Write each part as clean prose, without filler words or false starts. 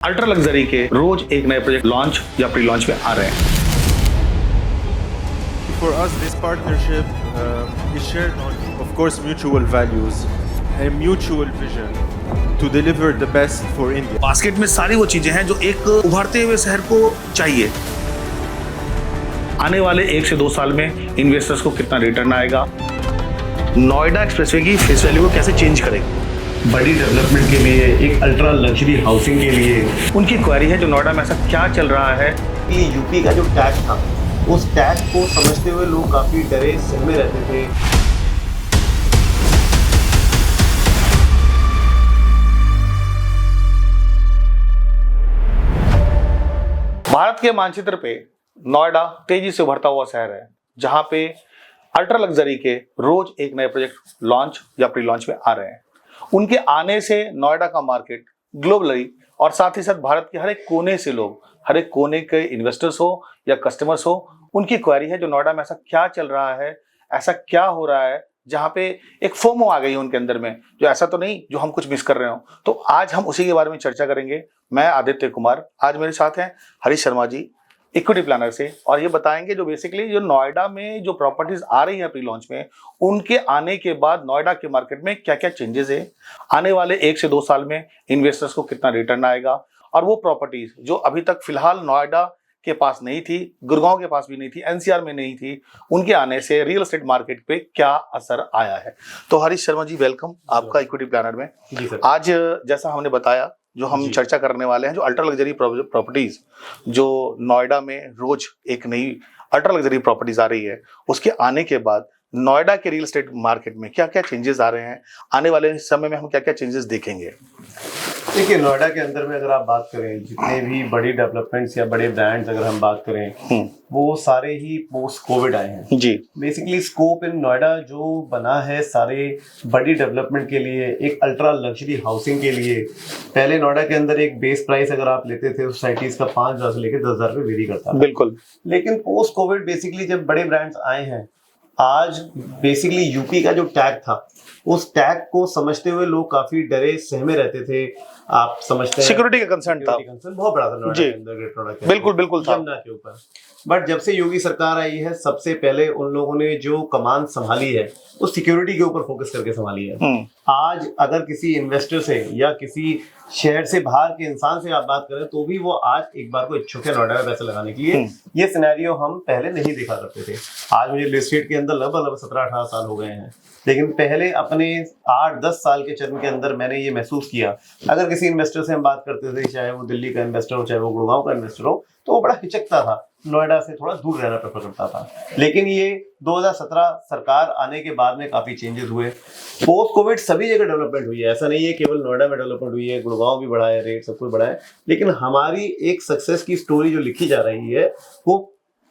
Ultra luxury के रोज एक नए प्रोजेक्ट लॉन्च या प्री लॉन्च में आ रहे हैं। For us, this partnership is shared on, of course, mutual values and mutual vision to deliver the best for India. Basket में सारी वो चीजें हैं जो एक उभरते हुए शहर को चाहिए। आने वाले 1 से 2 साल में इन्वेस्टर्स को कितना रिटर्न आएगा, नोएडा एक्सप्रेसवे की फेस वैल्यू को कैसे चेंज करेगा, बड़ी डेवलपमेंट के लिए, एक अल्ट्रा लग्जरी हाउसिंग के लिए। उनकी क्वेरी है जो नोएडा में ऐसा क्या चल रहा है। कि यूपी का जो टैक्स था, उस टैक्स को समझते हुए लोग काफी डरे सहमे रहते थे। भारत के मानचित्र पे नोएडा तेजी से उभरता हुआ शहर है, जहां पे अल्ट्रा लग्जरी के रोज एक नए प्रोजेक्ट लॉन्च या प्री लॉन्च में आ रहे हैं। उनके आने से नोएडा का मार्केट ग्लोबली और साथ ही साथ भारत के हर एक कोने से लोग, हर एक कोने के इन्वेस्टर्स हो या कस्टमर्स हो, उनकी क्वेरी है जो नोएडा में ऐसा क्या चल रहा है, ऐसा क्या हो रहा है जहां पे एक फोमो आ गई है उनके अंदर में, जो ऐसा तो नहीं जो हम कुछ मिस कर रहे हो। तो आज हम उसी के बारे में चर्चा करेंगे। मैं आदित्य कुमार, आज मेरे साथ हैं हरीश शर्मा जी, इक्विटी प्लानर से, और ये बताएंगे जो बेसिकली जो नोएडा में जो प्रॉपर्टीज आ रही हैं प्री लॉन्च में, उनके आने के बाद नोएडा के मार्केट में क्या क्या चेंजेस है, आने वाले 1 से 2 साल में इन्वेस्टर्स को कितना रिटर्न आएगा, और वो प्रॉपर्टीज जो अभी तक फिलहाल नोएडा के पास नहीं थी, गुड़गांव के पास भी नहीं थी, एनसीआर में नहीं थी, उनके आने से रियल एस्टेट मार्केट पे क्या असर आया है। तो हरीश शर्मा जी, वेलकम आपका इक्विटी प्लानर में। जी सर। आज जैसा हमने बताया, जो हम चर्चा करने वाले हैं, जो अल्ट्रा लग्जरी प्रॉपर्टीज जो नोएडा में रोज एक नई अल्ट्रा लग्जरी प्रॉपर्टीज आ रही है, उसके आने के बाद नोएडा के रियल एस्टेट मार्केट में क्या क्या चेंजेस आ रहे हैं, आने वाले समय में हम क्या क्या चेंजेस देखेंगे। देखिए, नोएडा के अंदर में अगर आप बात करें, जितने भी बड़ी डेवलपमेंट्स या बड़े ब्रांड्स अगर हम बात करें, वो सारे ही पोस्ट कोविड आए हैं जी। बेसिकली स्कोप इन नोएडा जो बना है सारे बड़ी डेवलपमेंट के लिए, एक अल्ट्रा लग्जरी हाउसिंग के लिए। पहले नोएडा के अंदर एक बेस प्राइस अगर आप लेते थे सोसाइटीज का 5,000 से लेकर 10,000 रुपये वेरी करता था। बिल्कुल। लेकिन पोस्ट कोविड बेसिकली जब बड़े ब्रांड्स आए हैं, आज बेसिकली यूपी का जो टैग था, उस टैग को समझते हुए लोग काफी डरे सहमे रहते थे। आप समझते हैं सिक्योरिटी का कंसर्न था, कंसर्न बहुत बड़ा था नोएडा के अंदर, ग्रेटर नोएडा के बिल्कुल बिल्कुल था यमुना के ऊपर। बट जब से योगी सरकार आई है, सबसे पहले उन लोगों ने जो कमान संभाली है, वो सिक्योरिटी के ऊपर फोकस करके संभाली है। आज अगर किसी इन्वेस्टर से या किसी शहर से बाहर के इंसान से आप बात करें, तो भी वो आज एक बार को इच्छुक है नोएडा में पैसे लगाने के लिए। ये सिनेरियो हम पहले नहीं देखा करते थे। आज मुझे रियल एस्टेट के अंदर लगभग 17-18 साल हो गए हैं, लेकिन पहले अपने 8-10 साल के चरण के अंदर मैंने ये महसूस किया, अगर किसी इन्वेस्टर से हम बात करते थे, चाहे वो दिल्ली का इन्वेस्टर हो, चाहे वो गुड़गांव का इन्वेस्टर हो, तो वो बड़ा हिचकता था, नोएडा से थोड़ा दूर रहना प्रेफर करता था। लेकिन ये 2017 सरकार आने के बाद में काफी चेंजेस हुए। पोस्ट कोविड सभी जगह डेवलपमेंट हुई है, ऐसा नहीं है केवल नोएडा में डेवलपमेंट हुई है, गुड़गांव भी बढ़ा है, रेट सब कुछ बढ़ा है। लेकिन हमारी एक सक्सेस की स्टोरी जो लिखी जा रही है, वो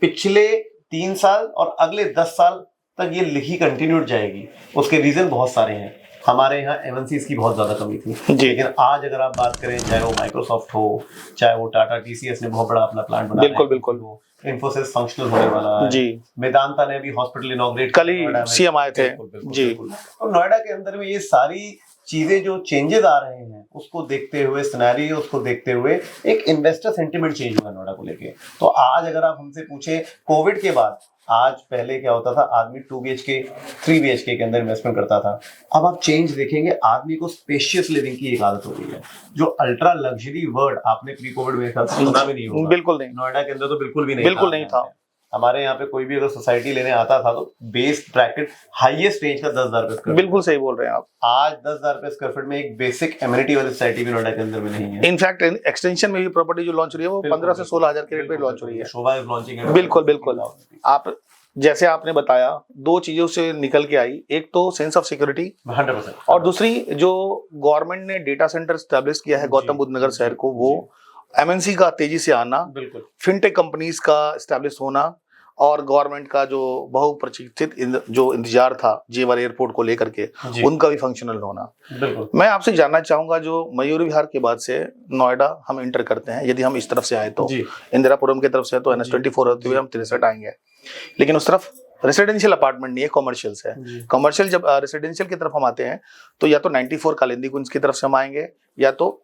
पिछले 3 साल और अगले 10 साल तक ये लिखी कंटिन्यूड जाएगी। उसके रीजन बहुत सारे हैं। हमारे यहाँ एमएनसीज की बहुत ज्यादा कमी थी, लेकिन आज अगर आप बात करें, चाहे वो माइक्रोसॉफ्ट हो, चाहे वो टाटा टीसीएस ने बहुत बड़ा अपना प्लांट बनाया, बिल्कुल बिल्कुल, इन्फोसिस फंक्शनल होने वाला है जी, मेदांता ने भी हॉस्पिटल इनॉग्रेट, कल ही सीएम आए थे जी। तो नोएडा के अंदर में ये सारी चीजें जो चेंजेस आ रहे हैं, उसको देखते हुए, सिनेरियो उसको देखते हुए एक इन्वेस्टर सेंटिमेंट चेंज हुआ नोएडा को लेके। तो आज अगर आप हमसे पूछे कोविड के बाद, आज पहले क्या होता था, आदमी 2 BHK 3 BHK के अंदर इन्वेस्टमेंट करता था। अब आप चेंज देखेंगे, आदमी को स्पेशियस लिविंग की एक आदत हो गई है। जो अल्ट्रा लग्जरी वर्ड आपने प्री कोविड में सुना भी नहीं होगा, बिल्कुल नहीं, नोएडा के अंदर तो बिल्कुल भी नहीं था। हमारे यहाँ पे कोई भी अगर सोसाइटी लेने आता था, तो बेस ब्रैकेट हाईएस्ट रेंज का 10,000 रुपए स्क्वायर। बिल्कुल सही बोल रहे हैं आप। आज 10,000 रुपए स्क्वायर फीट में एक बेसिक एमिनिटी वाली सोसाइटी भी नोएडा के अंदर में नहीं है। इनफैक्ट एक्सटेंशन में भी प्रॉपर्टी जो लॉन्च हो रही है, वो 15 से 16,000 के रेट पे लॉन्च हो रही है। शोभा इज लॉन्चिंग। बिल्कुल बिल्कुल। आप जैसे आपने बताया, 2 चीजों से निकल के आई, एक तो सेंस ऑफ सिक्योरिटी 100%, और दूसरी जो गवर्नमेंट ने डेटा सेंटर स्टैब्लिश किया है गौतम बुद्ध नगर शहर को, वो एमएनसी का तेजी से आना, बिल्कुल फिनटेक कंपनीज का स्टैब्लिश होना, और गवर्नमेंट का जो बहुप्रतीक्षित जो इंतजार था जेवर एयरपोर्ट को लेकर के, उनका भी फंक्शनल होना। बिल्कुल। मैं आपसे जानना चाहूंगा, जो मयूर विहार के बाद से नोएडा हम एंटर करते हैं, यदि हम इस तरफ से आए तो इंदिरापुरम की तरफ से, तो NH24 होते हुए हम 63 आएंगे, लेकिन उस तरफ रेसिडेंशियल अपार्टमेंट नहीं है, कॉमर्शियल्स है। कॉमर्शियल जब रेसिडेंशियल की तरफ हम आते हैं, तो या तो 94 कालिंदी कुंज की तरफ से हम आएंगे, या तो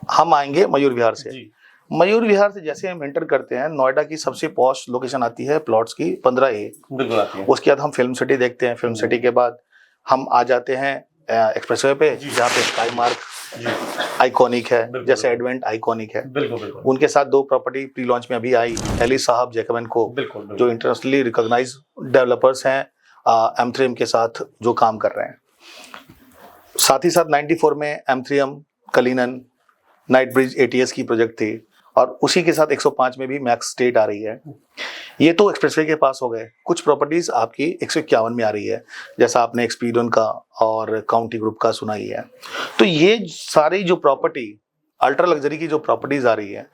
हम आएंगे मयूर विहार से। जी मयूर विहार से जैसे हम एंटर करते हैं, नोएडा की सबसे पॉश लोकेशन आती है प्लॉट्स की 15A। बिल्कुल आती है। उसके बाद हम फिल्म सिटी देखते हैं, फिल्म सिटी के बाद हम आ जाते हैं एक्सप्रेसवे पे, जहाँ पे स्काई मार्क आइकॉनिक है, बिल्कुल, जैसे बिल्कुल। एडवेंट आइकॉनिक है। बिल्कुल बिल्कुल उनके साथ 2 प्रॉपर्टी प्री लॉन्च में अभी आई, एली साहब जैकब को, बिल्कुल बिल्कुल। जो इंटरनेशनली रिकॉग्नाइज डेवलपर्स हैं, M3M के साथ जो काम कर रहे हैं। साथ ही साथ 94 में M3M Cullinan night bridge ATS की प्रोजेक्ट थी, और उसी के साथ 105 में भी मैक्स स्टेट आ रही है। ये तो एक्सप्रेसवे के पास हो गए। कुछ प्रॉपर्टीज आपकी 151 में आ रही है, जैसा आपने एक्सपीडियन का और काउंटी ग्रुप का सुना ही है। तो ये सारी जो प्रॉपर्टी अल्ट्रा लग्जरी की जो प्रॉपर्टीज आ रही है,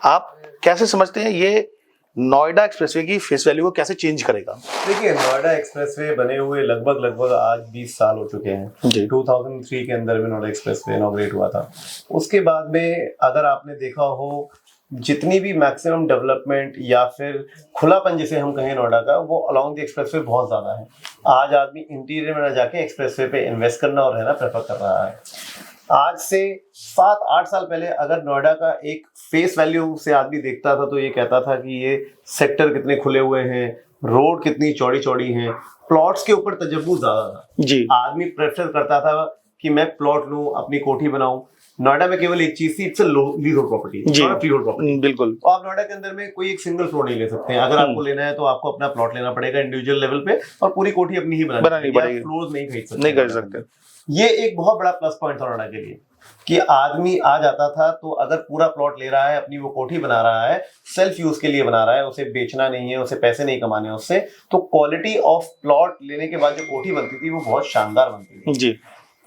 आप कैसे समझते हैं ये नोएडा एक्सप्रेसवे की फेस वैल्यू को कैसे चेंज करेगा? देखिए, नोएडा एक्सप्रेसवे बने हुए लगभग आज 20 साल हो चुके हैं। जी। 2003 के अंदर में नोएडा एक्सप्रेसवे इनॉग्रेट हुआ था। उसके बाद में अगर आपने देखा हो, जितनी भी मैक्सिमम डेवलपमेंट या फिर खुलापन जिसे हम कहें नोएडा का, वो अलोंग द एक्सप्रेसवे बहुत ज़्यादा है। आज आदमी इंटीरियर में ना जाके एक्सप्रेसवे पे इन्वेस्ट करना और रहना प्रेफर कर रहा है। आज से 7-8 साल पहले अगर नोएडा का एक फेस वैल्यू से आदमी देखता था तो ये कहता था कि ये सेक्टर कितने खुले हुए हैं, रोड कितनी चौड़ी चौड़ी हैं, प्लॉट्स के ऊपर तजव्वुज ज्यादा था। जी। आदमी प्रेफर करता था कि मैं प्लॉट लूं, अपनी कोठी बनाऊं। नोएडा में केवल एक चीज थी, it's a lease hold property, not a free hold property. बिल्कुल। तो आप नोएडा के अंदर में कोई एक सिंगल फ्लोर नहीं ले सकते हैं। अगर आपको लेना है तो आपको अपना प्लॉट लेना पड़ेगा इंडिविजुअल लेवल पे, और पूरी कोठी अपनी ही बनानी पड़ेगी। फ्लोर्स नहीं खरीद सकते, नहीं कर सकते। ये एक बहुत बड़ा प्लस पॉइंट था नोएडा के लिए कि आदमी आ जाता था तो अगर पूरा प्लॉट ले रहा है, अपनी वो कोठी बना रहा है, सेल्फ यूज के लिए बना रहा है, उसे बेचना नहीं है, उसे पैसे नहीं कमाने उससे, तो क्वालिटी ऑफ प्लॉट लेने के बाद जो कोठी बनती थी वो बहुत शानदार बनती थी। जी।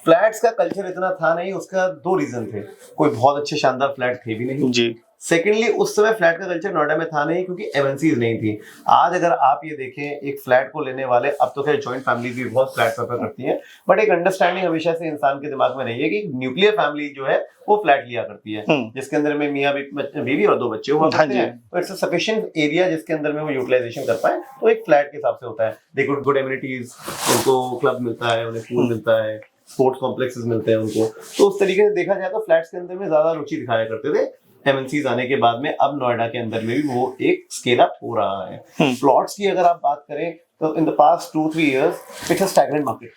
फ्लैट्स का कल्चर इतना था नहीं, उसका 2 रीजन थे। कोई बहुत अच्छे शानदार फ्लैट थे भी नहीं। जी। सेकेंडली, उस समय फ्लैट का कल्चर नोएडा में था नहीं क्योंकि एमएनसीज नहीं थी। आज अगर आप ये देखें, एक फ्लैट को लेने वाले, अब तो खैर जॉइंट फैमिलीज भी बहुत फ्लैट प्रेफर करती हैं, बट एक अंडरस्टैंडिंग हमेशा से इंसान के दिमाग में रही है कि न्यूक्लियर फैमिली जो है वो फ्लैट लिया करती है, जिसके अंदर में मियाँ बीवी और 2 बच्चे हुआ करते हैं। तो इट्स अ सफिशिएंट एरिया जिसके अंदर में वो यूटिलाइजेशन कर पाए, तो एक फ्लैट के हिसाब से होता है। दे गुड एमिनिटीज, उनको क्लब मिलता है, उन्हें पूल मिलता है, स्पोर्ट्स कॉम्प्लेक्सेस मिलते हैं उनको। तो उस तरीके से देखा जाए तो फ्लैट्स के अंदर में ज्यादा रुचि दिखाया करते थे। एमएनसीज आने के बाद में अब नोएडा के अंदर में भी वो एक स्केल अप हो रहा है। प्लॉट्स की अगर आप बात करें तो in the past 2-3 years it's a stagnant market.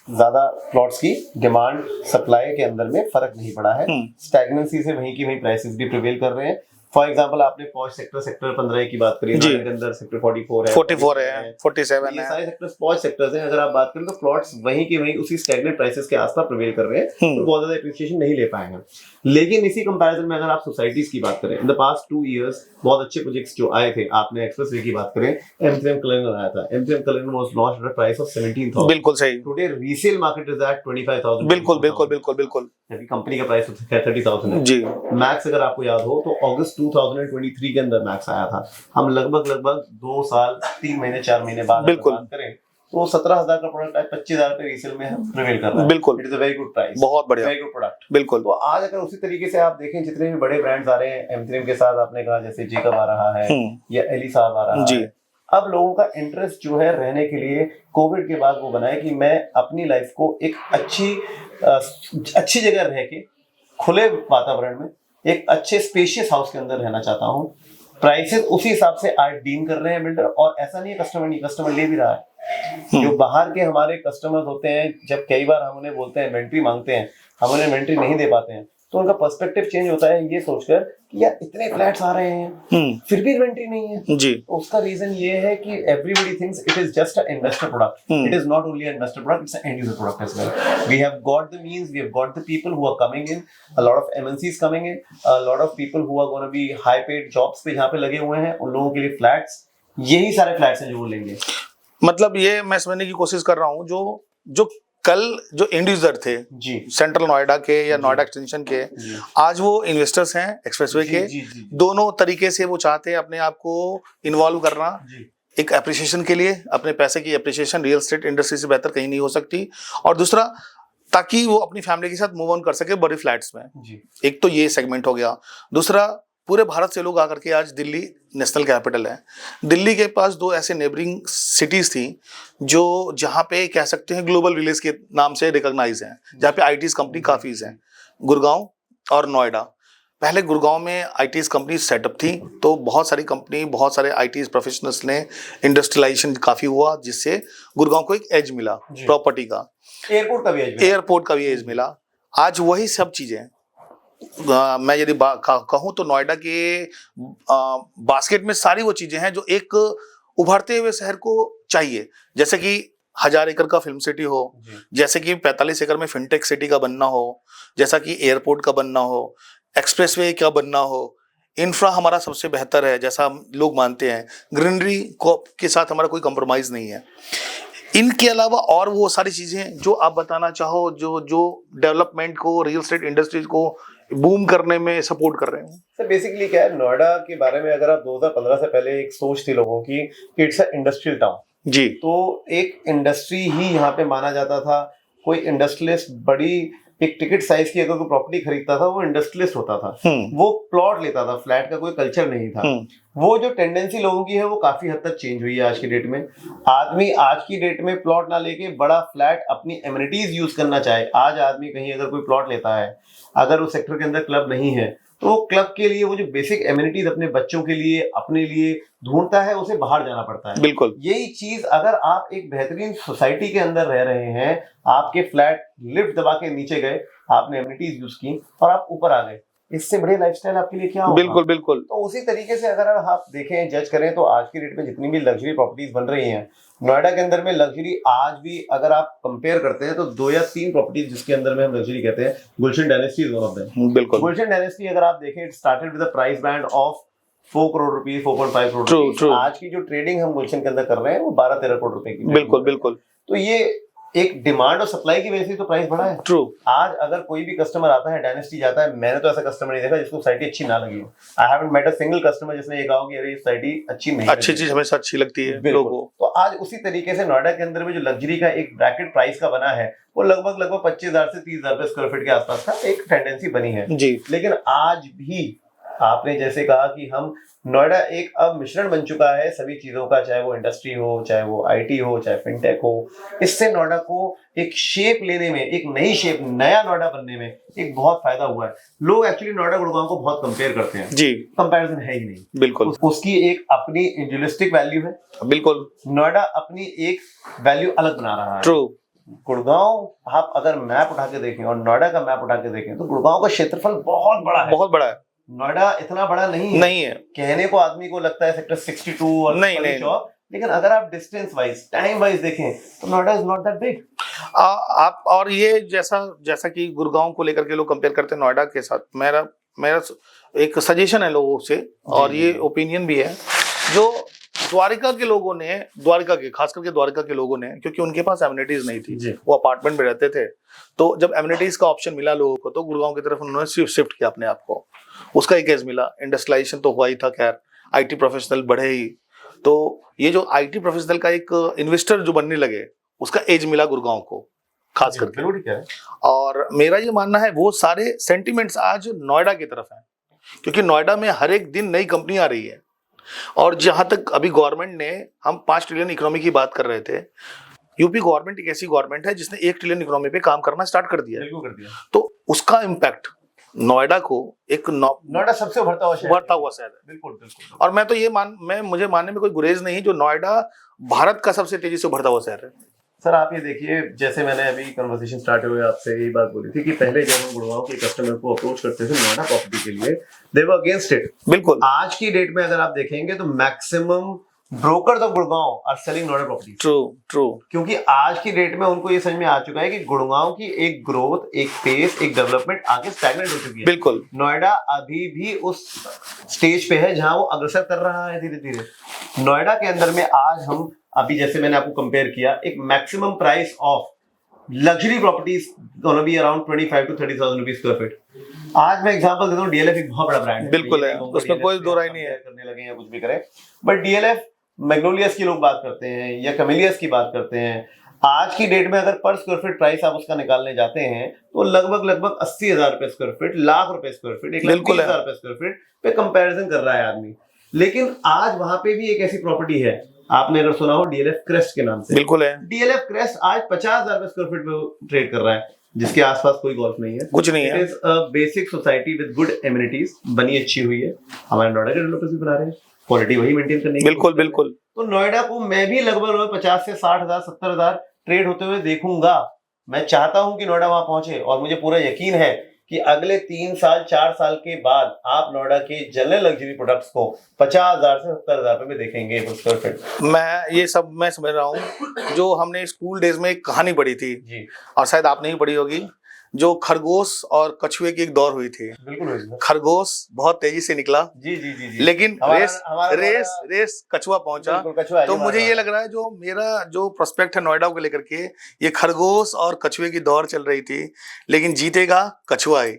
ज्यादा प्लॉट्स की डिमांड सप्लाई के अंदर में फर्क नहीं पड़ा है। स्टैग्नेंसी से वहीं की वहीं प्राइसेस भी प्रिवेल कर रहे हैं। फॉर एग्जांपल, आपने पॉश सेक्टर 15 की बात करी, नोएडा के अंदर सेक्टर 44 है, 47 ये है। सारे सेक्टर्स पॉश सेक्टर्स हैं। अगर आप बात करें तो प्लॉट्स वहीं के वहीं उसी स्टैग्नेंट प्राइसेस के आसपास प्रिवेल कर रहे हैं, तो बहुत ज्यादा एप्रिसिएशन नहीं ले पाए हैं। लेकिन इसी कंपैरिजन में अगर आप सोसाइटीज की बात करें, इन द पास्ट 2 इयर्स बहुत अच्छे प्रोजेक्ट्स जो आए थे, आपने एक्सप्रेसवे की बात करें, M3M कलिनन आया था। M3M Cullinan was launched at a price of 17,000। बिल्कुल सही। Today resale market is at 25,000। बिल्कुल बिल्कुल बिल्कुल बिल्कुल। जबकि कंपनी का प्राइस 30,000 है। जी। मैक्स अगर आपको याद हो तो अगस्त 2023 के अंदर मैक्स आया था। हम लगभग 2 साल 3 महीने 4 महीने बाद बिल्कुल बात करें तो 17,000 का प्रोडक्ट आज 25,000 पे रीसेल में प्रिवेल कर रहा है। बिल्कुल। It is a very good price, बहुत बढ़िया, वेरी गुड प्रोडक्ट। बिल्कुल। तो आज अगर उसी तरीके से आप देखें, जितने भी बड़े ब्रांड्स आ रहे हैं M3M के साथ, आपने कहा जैसे जेकब आ रहा है या एली साहब आ रहा है, अब लोगों का इंटरेस्ट जो है रहने के लिए कोविड के बाद वो बना है कि मैं अपनी लाइफ को एक अच्छी जगह रह के, खुले वातावरण में, एक अच्छे स्पेशियस हाउस के अंदर रहना चाहता हूँ। प्राइसेस उसी हिसाब से आज डील कर रहे हैं बिल्डर, और ऐसा नहीं है कस्टमर ले भी रहा है। जो बाहर के हमारे कस्टमर्स होते हैं, जब कई बार हम उन्हें बोलते हैं इन्वेंट्री मांगते हैं, हम उन्हें इन्वेंट्री नहीं दे पाते हैं, तो उनका पर्सपेक्टिव चेंज होता है ये सोचकर कि यार इतने फ्लैट्स आ रहे हैं फिर भी इन्वेंट्री नहीं है। जी। उसका रीजन ये है कि everybody thinks it is just a investor product. It is not only a investor product, it's a end user product as well. We have got the means, we have got the people who are coming in, a lot of MNCs coming in, a lot of people who are gonna be high paid jobs पे जहां पे लगे हुए हैं। उन लोगों के लिए फ्लैट्स, यही सारे फ्लैट्स हैं जो वो लेंगे। मतलब ये मैं समझने की कोशिश कर रहा हूँ, जो कल जो एंड यूजर थे जी, सेंट्रल नोएडा के या नोएडा एक्सटेंशन के, आज वो इन्वेस्टर्स हैं एक्सप्रेसवे के। दोनों तरीके से वो चाहते हैं अपने आप को इन्वॉल्व करना। एक एप्रिसिएशन के लिए, अपने पैसे की एप्रिसिएशन रियल एस्टेट इंडस्ट्री से बेहतर कहीं नहीं हो सकती, और दूसरा ताकि वो अपनी फैमिली के साथ मूव ऑन कर सके बड़े फ्लैट्स में। एक तो ये सेगमेंट हो गया। दूसरा, पूरे भारत से लोग आकर के, आज दिल्ली नेशनल कैपिटल है, दिल्ली के पास 2 ऐसे नेबरिंग सिटीज थी जो जहाँ पे कह सकते हैं ग्लोबल विलेज के नाम से रिकॉग्नाइज हैं, जहाँ पे आईटीज कंपनी काफी हैं, गुड़गांव और नोएडा। पहले गुड़गांव में आईटीज कंपनी सेटअप थी, तो बहुत सारी कंपनी, बहुत सारे आईटीज प्रोफेशनल्स ने इंडस्ट्रियलाइजेशन काफी हुआ, जिससे गुड़गांव को एक एज मिला प्रॉपर्टी का, एयरपोर्ट का भी एज मिला। आज वही सब चीजें मैं यदि कहूँ तो नोएडा के बास्केट में सारी वो चीजें हैं जो एक उभरते हुए शहर को चाहिए। जैसे कि 1000 एकड़ का फिल्म सिटी हो, जैसे कि 45 एकड़ में फिनटेक सिटी का बनना हो, जैसा कि एयरपोर्ट का बनना हो, एक्सप्रेसवे का बनना हो। इंफ्रा हमारा सबसे बेहतर है, जैसा हम लोग मानते हैं। ग्रीनरी के साथ हमारा कोई कंप्रोमाइज नहीं है। इनके अलावा और वो सारी चीजें जो आप बताना चाहो, जो डेवलपमेंट को, रियल एस्टेट इंडस्ट्रीज को बूम करने में सपोर्ट कर रहे हैं। सर बेसिकली क्या है, नोएडा के बारे में अगर आप 2015 से पहले एक सोच थी लोगों की कि इट्स अ इंडस्ट्रियल टाउन जी, तो एक इंडस्ट्री ही यहाँ पे माना जाता था। कोई इंडस्ट्रियलिस्ट बड़ी एक टिकट साइज की अगर कोई प्रॉपर्टी खरीदता था वो इंडस्ट्रियलिस्ट होता था, वो प्लॉट लेता था, फ्लैट का कोई कल्चर नहीं था। वो जो टेंडेंसी लोगों की है वो काफी हद तक चेंज हुई है आज की डेट में। आदमी आज की डेट में प्लॉट ना लेके बड़ा फ्लैट अपनी एमिनिटीज यूज करना चाहे। आज आदमी कहीं अगर कोई प्लॉट लेता है, अगर उस सेक्टर के अंदर क्लब नहीं है, तो वो क्लब के लिए वो जो बेसिक एमिनिटीज अपने बच्चों के लिए, अपने लिए ढूंढता है, उसे बाहर जाना पड़ता है। बिल्कुल यही चीज अगर आप एक बेहतरीन सोसाइटी के अंदर रह रहे हैं, आपके फ्लैट लिफ्ट दबा के नीचे गए, आपने एमिनिटीज यूज की और आप ऊपर आ गए, इससे बड़े लाइफस्टाइल आपके लिए क्या होगा? बिल्कुल बिल्कुल। तो उसी तरीके से अगर आप देखें, जज करें, तो आज की डेट में जितनी भी लग्जरी प्रॉपर्टीज बन रही हैं नोएडा के अंदर में, लग्जरी आज भी अगर आप कंपेयर करते हैं तो 2 या 3 प्रॉपर्टीज जिसके अंदर में हम लग्जरी कहते हैं, Gulshan dynasty is one of them. बिल्कुल। गुलशन डायनेस्टी अगर आप देखें, it started with a price band of 4 crore rupees, 4.5 crore rupees. आज की जो ट्रेडिंग हम गुलशन के अंदर कर रहे हैं वो 12-13 करोड़ रुपए की। बिल्कुल बिल्कुल। तो ये एक डिमांड और सप्लाई की वजह से तो प्राइस बढ़ा है। ट्रू। आज अगर कोई भी कस्टमर आता है, डायनेस्टी जाता है, मैंने तो ऐसा कस्टमर नहीं देखा जिसको सोसाइटी अच्छी ना लगी हो। I haven't met a single customer जिसने ये कहा कि अरे ये सोसाइटी अच्छी नहीं, अच्छी चीज हमेशा अच्छी लगती है लोगों को। तो आज उसी तरीके से नोएडा के अंदर में जो लग्जरी का एक ब्रैकेट प्राइस का बना है, वो लगभग 25,000 से 30,000 रुपए स्क्वायर फीट के आसपास का एक टेंडेंसी बनी है जी। लेकिन आज भी आपने जैसे कहा कि हम नोएडा एक अब मिश्रण बन चुका है सभी चीजों का, चाहे वो इंडस्ट्री हो, चाहे वो आईटी हो, चाहे फिनटेक हो। इससे नोएडा को एक शेप लेने में, एक नई शेप, नया नोएडा बनने में एक बहुत फायदा हुआ है। लोग एक्चुअली नोएडा गुड़गांव को बहुत कंपेयर करते हैं जी, कंपैरिजन है ही नहीं। बिल्कुल। उसकी एक अपनी इंडिविजुअलिस्टिक वैल्यू है। बिल्कुल। नोएडा अपनी एक वैल्यू अलग बना रहा है। ट्रू। गुड़गांव आप अगर मैप उठा के देखें और नोएडा का मैप उठा के देखें तो गुड़गांव का क्षेत्रफल बहुत बड़ा है, बहुत बड़ा है। नोएडा इतना बड़ा नहीं है। कहने को आदमी को लगता है सेक्टर 62 और नहीं, लेकिन अगर आप डिस्टेंस वाइज, टाइम वाइज देखें तो Noida is not that big. आप और ये जैसा कि गुड़गांव को लेकर के लोग कंपेयर करते हैं नोएडा के साथ, मेरा एक सजेशन है लोगों से और ये ओपिनियन भी है, जो द्वारिका के लोगों ने, खास करके द्वारिका के लोगों ने, क्योंकि उनके पास एमिनिटीज नहीं थी, वो अपार्टमेंट में रहते थे, तो जब एमिनिटीज का ऑप्शन मिला लोगों को तो गुड़गांव की तरफ उन्होंने शिफ्ट किया अपने आप को। उसका एक केस मिला, इंडस्ट्रियलाइजेशन तो हुआ ही था, खैर आईटी प्रोफेशनल बढ़े ही, तो ये जो आईटी प्रोफेशनल का एक इन्वेस्टर जो बनने लगे, उसका एज मिला गुड़गांव को खास करके। और मेरा ये मानना है वो सारे सेंटिमेंट्स आज नोएडा की तरफ है, क्योंकि नोएडा में हर एक दिन नई कंपनी आ रही है। और जहां तक अभी गवर्नमेंट ने, हम 5 ट्रिलियन इकोनॉमी की बात कर रहे थे, यूपी गवर्नमेंट एक ऐसी गवर्नमेंट है जिसने 1 ट्रिलियन इकोनॉमी पे काम करना स्टार्ट कर दिया है। तो उसका इम्पैक्ट नोएडा को, एक नोएडा सबसे उभरता हुआ शहर है। बिल्कुल। और मैं तो मुझे मानने में कोई गुरेज नहीं, जो नोएडा भारत का सबसे तेजी से उभरता हुआ शहर है। सर आप ये देखिए, जैसे मैंने अभी कन्वर्सेशन स्टार्ट हुए आपसे यही बात बोली थी कि पहले जब हम गुड़गांव के कस्टमर को अप्रोच करते थे नोएडा प्रॉपर्टी के लिए, दे वर अगेंस्ट इट। बिल्कुल। आज की डेट में अगर आप देखेंगे तो maximum brokers of Gurgaon are selling Noida property. True. क्योंकि आज की डेट में उनको ये समझ में आ चुका है कि गुड़गांव की एक ग्रोथ, एक पेस, एक डेवलपमेंट आगे स्टैग्नेंट हो चुकी है। बिल्कुल। नोएडा अभी भी उस स्टेज पे है जहां वो अग्रसर कर रहा है धीरे धीरे। नोएडा के अंदर में आज हम, अभी जैसे मैंने आपको कंपेयर किया, एक maximum price of luxury properties gonna be around 25 to 30,000 rupees square feet. आज मैं एग्जांपल देता हूं, डीएलएफ एक बहुत बड़ा ब्रांड है, बिल्कुल है, उसमें कोई दो राय नहीं है, करने लगे या कुछ भी करें, बट डीएलएफ मैग्नोलियस की लोग बात करते हैं या कैमेलियस की बात करते हैं। आज की डेट में अगर पर स्क्वायर फीट प्राइस आप उसका निकालने जाते हैं तो लगभग 80,000 रुपए स्क्वायर फीट, लाख रुपए स्क्वायर फीट, 1,30,000 रुपए स्क्वायर फीट पे कंपैरिजन कर रहा है आदमी। लेकिन आज वहां पे भी एक ऐसी प्रॉपर्टी है, आपने अगर सुना हो, डीएलएफ क्रेस्ट के नाम से। बिल्कुल है। डीएलएफ क्रेस्ट आज 50,000 रुपए स्क्वायर फीट पे ट्रेड कर रहा है। जिसके आसपास कोई गोल्फ नहीं है, कुछ नहीं है। It is a basic society with good amenities, बनी अच्छी हुई है। हमारे नोएडा के डेवलपर्स भी बना रहे हैं, क्वालिटी वही मेंटेन करने की बिल्कुल कोशिश कर रहे हैं। बिल्कुल। तो नोएडा को मैं भी लगभग 50 से 60,000 70,000 ट्रेड होते हुए देखूंगा। मैं चाहता हूं कि नोएडा वहां पहुंचे, और मुझे पूरा यकीन है कि अगले 3 साल 4 साल के बाद आप नोएडा के जनरल लग्जरी प्रोडक्ट्स को 50,000 से 70,000 रुपए में देखेंगे पर स्क्वायर फीट। मैं समझ रहा हूँ, जो हमने स्कूल डेज में एक कहानी पढ़ी थी, जी और शायद आपने ही पढ़ी होगी, जो खरगोश और कछुए की एक दौड़ हुई थी। बिल्कुल हुई सर। खरगोश बहुत तेजी से निकला, जी जी जी जी। लेकिन हमारा रेस कछुआ पहुंचा। बिल्कुल कछुआ है तो जी, मुझे हमारा। ये लग रहा है, जो मेरा जो प्रोस्पेक्ट है नोएडा को लेकर के, ये खरगोश और कछुए की दौड़ चल रही थी, लेकिन जीतेगा कछुआ ही।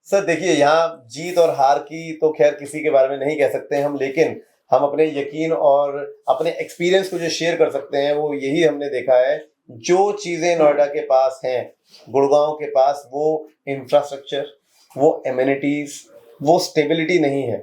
सर देखिए, यहाँ जीत और हार की तो खैर किसी के बारे में नहीं कह सकते हम, लेकिन हम अपने यकीन और अपने एक्सपीरियंस को जो शेयर कर सकते हैं वो यही हमने देखा है। जो चीजें नोएडा के पास हैं, गुड़गांव के पास वो इंफ्रास्ट्रक्चर, वो एमिनिटीज, वो स्टेबिलिटी नहीं है।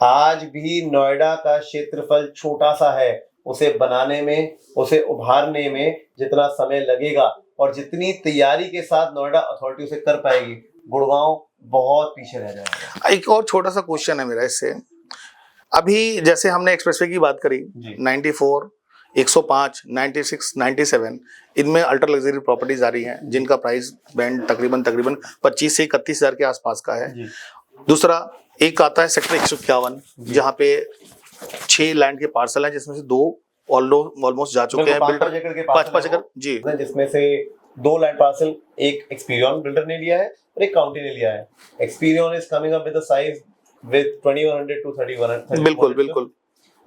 आज भी नोएडा का क्षेत्रफल छोटा सा है, उसे बनाने में, उसे उभारने में जितना समय लगेगा और जितनी तैयारी के साथ नोएडा अथॉरिटी उसे कर पाएगी, गुड़गांव बहुत पीछे रह जाएगा। एक और छोटा सा क्वेश्चन है मेरा इससे। अभी जैसे हमने एक्सप्रेसवे की बात करी, जी। 94, 105, 96, 97, इनमें अल्ट्रा लग्जरी प्रॉपर्टीज आ रही हैं, जिनका प्राइस बैंड तकरीबन 25 से 31,000 के आसपास का है। जी। दूसरा एक आता है सेक्टर 151, जहाँ पे 6 लैंड के पार्सल हैं, जिसमें से 2 ऑलमोस्ट जा चुके हैं। 5 एकड़ के 5 एकड़ जी, जिसमें से 2 लैंड पार्सल एक एक्सपीरियन बिल्डर ने लिया है और एक काउंटी ने लिया है। Experion is coming up with the size with 2100 to 3100। बिल्कुल बिल्कुल।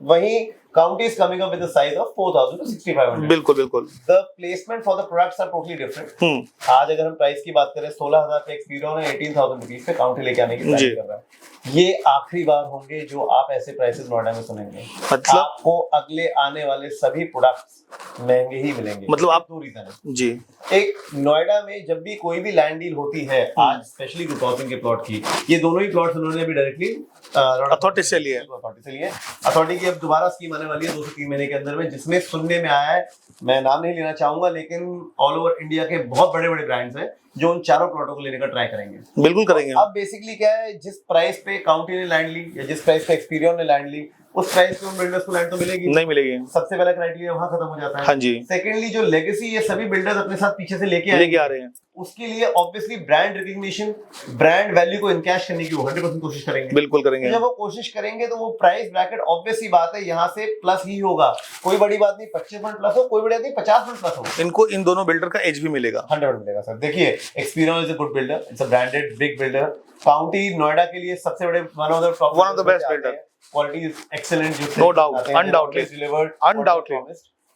वहीं County is coming up with the size of 4000 to 6500। बिल्कुल बिल्कुल। The placement for the products are totally different. आज अगर हम प्राइस की बात करें, 16,000 पे एक्सपीरियन है, 18,000 रुपीज पे काउंटी लेके आने की प्लानिंग कर रहा है। ये आखिरी बार होंगे जो आप ऐसे प्राइसेस नोएडा में सुनेंगे। मतलब आपको अगले आने वाले सभी प्रोडक्ट्स महंगे ही मिलेंगे। मतलब आप 2 रीजन है जी। एक, नोएडा में जब भी कोई भी लैंड डील होती है, आज स्पेशली गुड हाउसिंग के प्लॉट की, ये दोनों ही प्लॉट्स उन्होंने भी डायरेक्टली अथॉरिटी से लिए। अथॉरिटी की अब दोबारा स्कीम आने वाली है 2 से 3 महीने के अंदर में, जिसमें सुनने में आया है, मैं नाम नहीं लेना चाहूंगा, लेकिन ऑल ओवर इंडिया के बहुत बड़े बड़े ब्रांड्स हैं जो उन चारों प्लॉटों को लेने का ट्राई करेंगे। बिल्कुल करेंगे। अब बेसिकली क्या है, जिस प्राइस पे काउंटी ने लैंड ली या जिस प्राइस पे एक्सपीरियन ने लैंड ली, उस प्राइस पे उन बिल्डर्स को लैंड तो मिलेगी नहीं मिलेगी। सबसे पहला क्राइटेरिया वहां खत्म हो जाता है। हाँ जी। सेकेंडली, जो लेगेसी ये सभी बिल्डर्स अपने साथ पीछे से लेके आ रहे हैं, उसके लिए obviously brand recognition, brand value को इनकैश करने की वो 100% कोशिश करेंगे। बिल्कुल करेंगे। तो जब वो कोशिश करेंगे तो वो प्राइस ब्रैकेट ऑब्वियसली बात है यहाँ से प्लस ही होगा। कोई बड़ी बात नहीं 25% प्लस हो, कोई बड़ी बात नहीं 50% प्लस हो। इनको इन दोनों बिल्डर का एज भी मिलेगा, 100% मिलेगा सर। देखिए, experience is a good builder, it's a branded big builder. County Noida के लिए सबसे बड़े one of the best builder. Quality is excellent, no doubt, undoubtedly.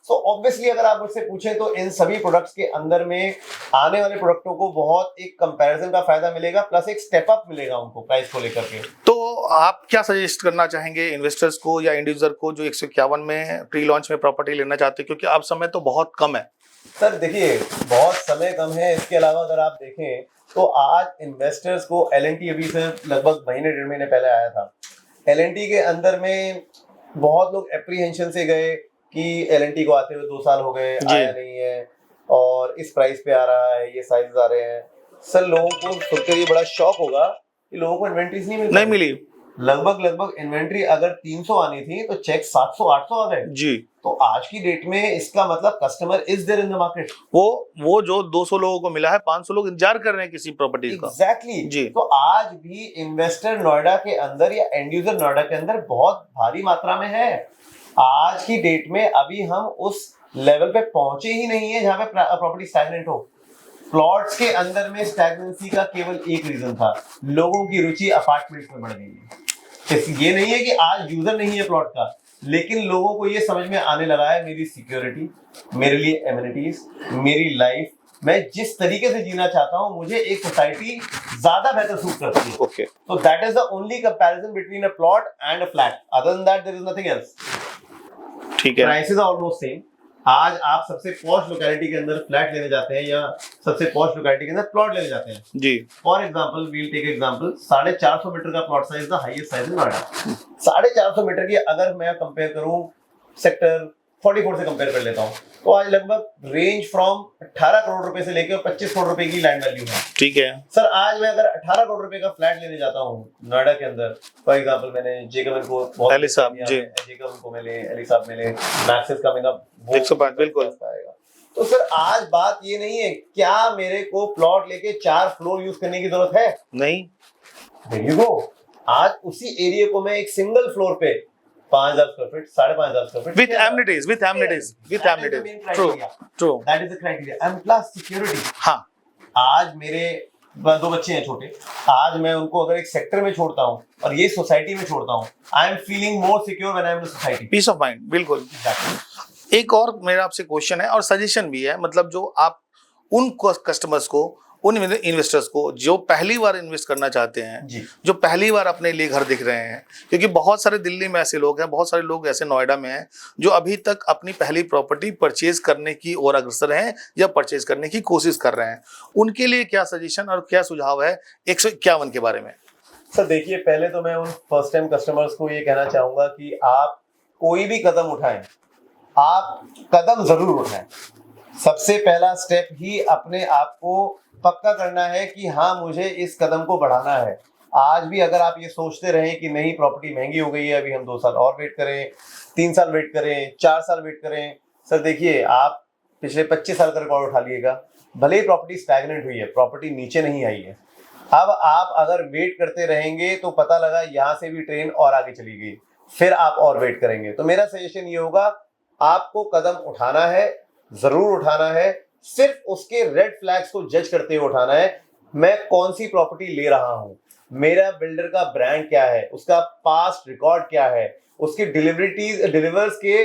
So obviously अगर आप मुझसे पूछें तो इन सभी प्रोडक्ट्स के अंदर में आने वाले प्रोडक्टों को बहुत एक कंपैरिजन का फायदा मिलेगा, प्लस एक स्टेप अप मिलेगा उनको प्राइस को लेकर के। तो आप क्या सजेस्ट करना चाहेंगे इन्वेस्टर्स को या इंडिविजुअल को जो 151 में प्री लॉन्च में प्रॉपर्टी लेना चाहते हैं, क्योंकि अब समय तो बहुत कम है। सर देखिए, बहुत समय कम है। इसके अलावा अगर आप देखें तो आज इन्वेस्टर्स को L&T अभी से लगभग महीने 1.5 महीने पहले आया था। L&T के अंदर में बहुत लोग एप्रीहेंशन से गए कि L&T को आते हुए 2 साल हो गए, आया नहीं है और इस प्राइस पे आ रहा है, ये साइज आ रहे हैं। सर लोगों को सुनकर ये बड़ा शॉक होगा कि लोगों को इन्वेंट्रीज नहीं मिली। लगभग इन्वेंट्री अगर 300 आनी थी तो चेक 700-800 आ गए जी। तो आज की डेट में इसका मतलब customer is there in the market. वो जो 200 लोगों को मिला है, 500 लोग इंतजार कर रहे हैं किसी प्रॉपर्टी का। एग्जैक्टली जी। तो आज भी इन्वेस्टर नोएडा के अंदर या एंड यूजर नोएडा के अंदर बहुत भारी मात्रा में है। आज की डेट में अभी हम उस लेवल पे पहुंचे ही नहीं है जहां पे प्रॉपर्टी स्टैग्नेंट हो। प्लॉट्स के अंदर में स्टैग्नेंसी का केवल एक रीजन था, लोगों की रुचि अपार्टमेंट्स में बढ़ गई है। ये नहीं है कि आज यूजर नहीं है प्लॉट का, लेकिन लोगों को ये समझ में आने लगा है मेरी सिक्योरिटी, मेरे लिए एमिनिटीज, मेरी लाइफ, मैं जिस तरीके से जीना चाहता हूं मुझे एक सोसाइटी ज्यादा बेहतर सूट करती है। ओके, तो that is the only comparison between a plot and a flat. Other than that there is nothing else. ठीक है, प्राइसेस आर ऑलमोस्ट सेम। आज आप सबसे पॉश लोकेलिटी के अंदर फ्लैट लेने जाते हैं या सबसे पॉश लोकेलिटी के अंदर प्लॉट लेने जाते हैं जी। For example we'll take example, 450 meter का plot size the highest size in Noida. 450 meter की अगर मैं कंपेयर करूं सेक्टर 44 से कंपेयर कर लेता हूँ, तो आज लगभग रेंज फ्रॉम 18 करोड़ रुपए से लेकर 25 करोड़ रुपए की लैंड वैल्यू है। ठीक है सर आज मैं अगर 18 करोड़ रुपए का फ्लैट लेने जाता हूँ नोएडा के अंदर, फॉर एग्जांपल मैंने जेकबन को बहुत एली साहब, जी। जेकबन को मिले, एली साहब मिले, मैक्सिस का मिला 105 बिल्कुल। पाएगा। तो सर आज बात ये नहीं है क्या मेरे को प्लॉट लेके 4 फ्लोर यूज करने की जरूरत है, नहीं। There you go। आज उसी एरिया को मैं एक सिंगल फ्लोर पे 5,000 square feet, 5,500 square feet With amenities, with amenities, with That is the amenities. main True, criteria. true. That is the criteria and plus security। हाँ, आज मेरे 2 बच्चे हैं छोटे, आज मैं उनको अगर एक सेक्टर में छोड़ता हूँ और ये सोसाइटी में छोड़ता हूँ, I am feeling more secure when I am in society. Peace of mind, बिल्कुल। एक और मेरा आपसे क्वेश्चन है और सजेशन भी है, मतलब जो आप उन कस्टमर्स को, उन इन्वेस्टर्स को जो पहली बार इन्वेस्ट करना चाहते हैं, जी। जो पहली बार अपने लिए घर देख रहे हैं, क्योंकि बहुत सारे दिल्ली में ऐसे लोग हैं, बहुत सारे लोग ऐसे नोएडा में हैं जो अभी तक अपनी पहली प्रॉपर्टी परचेज करने की ओर अग्रसर हैं या परचेज करने की कोशिश कर रहे हैं, उनके लिए क्या सजेशन और क्या सुझाव है 151 के बारे में? सर देखिए, पहले तो मैं उन फर्स्ट टाइम कस्टमर्स को ये कहना चाहूंगा कि आप कोई भी कदम उठाएं, आप कदम जरूर उठाएं। सबसे पहला स्टेप ही अपने आप को पक्का करना है कि हाँ मुझे इस कदम को बढ़ाना है। आज भी अगर आप ये सोचते रहें कि नहीं प्रॉपर्टी महंगी हो गई है, अभी हम 2 साल और वेट करें, 3 साल वेट करें, 4 साल वेट करें, सर देखिए आप पिछले 25 साल का रिकॉर्ड उठा लीजिएगा, भले ही प्रॉपर्टी स्टैग्नेंट हुई है, प्रॉपर्टी नीचे नहीं आई है। अब आप अगर वेट करते रहेंगे तो पता लगा यहाँ से भी ट्रेन और आगे चली गई, फिर आप और वेट करेंगे। तो मेरा सजेशन ये होगा, आपको कदम उठाना है, जरूर उठाना है, सिर्फ उसके रेड फ्लैग्स को जज करते हुए उठाना है। मैं कौन सी प्रॉपर्टी ले रहा हूं, मेरा बिल्डर का ब्रांड क्या है, उसका पास्ट रिकॉर्ड क्या है, उसकी डिलीवर्स के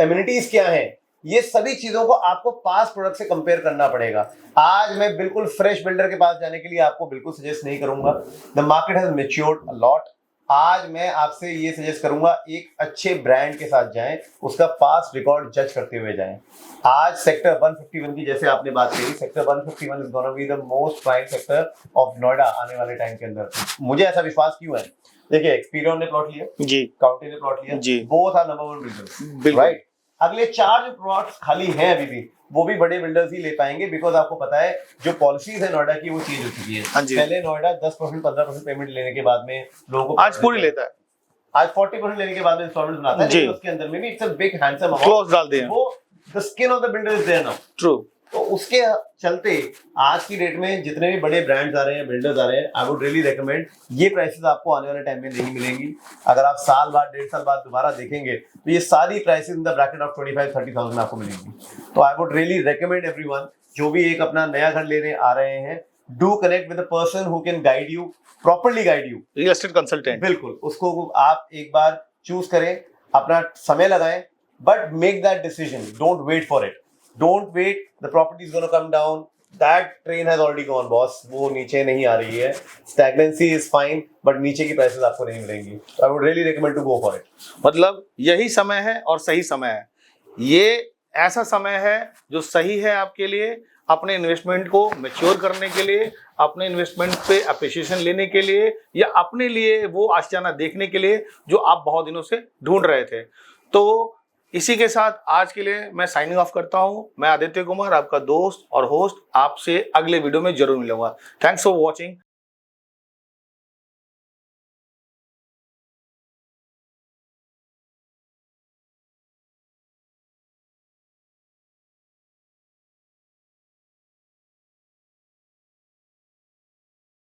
एमिनिटीज क्या हैं, ये सभी चीजों को आपको पास्ट प्रोडक्ट से कंपेयर करना पड़ेगा। आज मैं बिल्कुल फ्रेश बिल्डर के पास जाने के लिए आपको बिल्कुल सजेस्ट नहीं करूंगा। The market has matured a lot. आज मैं आपसे ये सजेस्ट करूंगा एक अच्छे ब्रांड के साथ जाएं, उसका पास्ट रिकॉर्ड जज करते हुए जाएं। आज सेक्टर 151 की जैसे आपने बात करी, sector 151 is gonna be the most prime sector of Noida आने वाले टाइम के अंदर। मुझे ऐसा विश्वास क्यों है, देखिए एक्सपीरियन ने प्लॉट लिया जी, काउंटी ने प्लॉट लिया जी, बोथ आर नंबर 1 बिल्डर्स, बिल्कुल। राइट। अगले 4 जो प्लॉट्स खाली हैं अभी भी, वो भी बड़े बिल्डर्स ही ले पाएंगे, बिकॉज आपको पता है जो पॉलिसीज है नोएडा की वो चेंज हो चुकी है। हाँ जी। पहले नोएडा 10% 15% पेमेंट लेने के बाद में लोगों को आज पूरी लेता है, आज 40% लेने के बाद में इंस्टॉलमेंट बनाता है, जी। लेकिन उसके अंदर में भी it's a big handsome amount, close डाल दिए। वो the skin of the builder is there now. True. तो उसके चलते आज की डेट में जितने भी बड़े ब्रांड्स आ रहे हैं, बिल्डर्स आ रहे हैं, आई वुड रियली रिकमेंड, ये प्राइसेस आपको आने वाले टाइम में नहीं मिलेंगी। अगर आप साल बाद 1.5 साल बाद दोबारा देखेंगे तो ये सारी prices in the bracket of 25-30,000 में आपको मिलेंगी। तो आई वुड रियली रिकमेंड एवरीवन जो भी एक अपना नया घर लेने आ रहे हैं, do connect with a person who can guide you, properly guide you, real estate consultant. बिल्कुल उसको आप एक बार चूज करें, अपना समय लगाएं, but make that decision, don't wait for it, don't wait, the property is gonna come down, that train has already gone boss, वो नीचे नहीं आ रही है। स्टैग्नेंसी इज फाइन, बट नीचे की प्राइसेस आपको नहीं मिलेंगी। I would really recommend to go for it. मतलब यही समय है और सही समय है, ये ऐसा समय है जो सही है आपके लिए, अपने इन्वेस्टमेंट को मैच्योर करने के लिए, अपने इन्वेस्टमेंट पे अप्रिशिएशन लेने के लिए, या अपने लिए वो आशियाना देखने के लिए जो आप बहुत दिनों से ढूंढ रहे थे। तो इसी के साथ आज के लिए मैं साइनिंग ऑफ करता हूं। मैं आदित्य कुमार, आपका दोस्त और होस्ट, आपसे अगले वीडियो में जरूर मिलूंगा। Thanks for watching.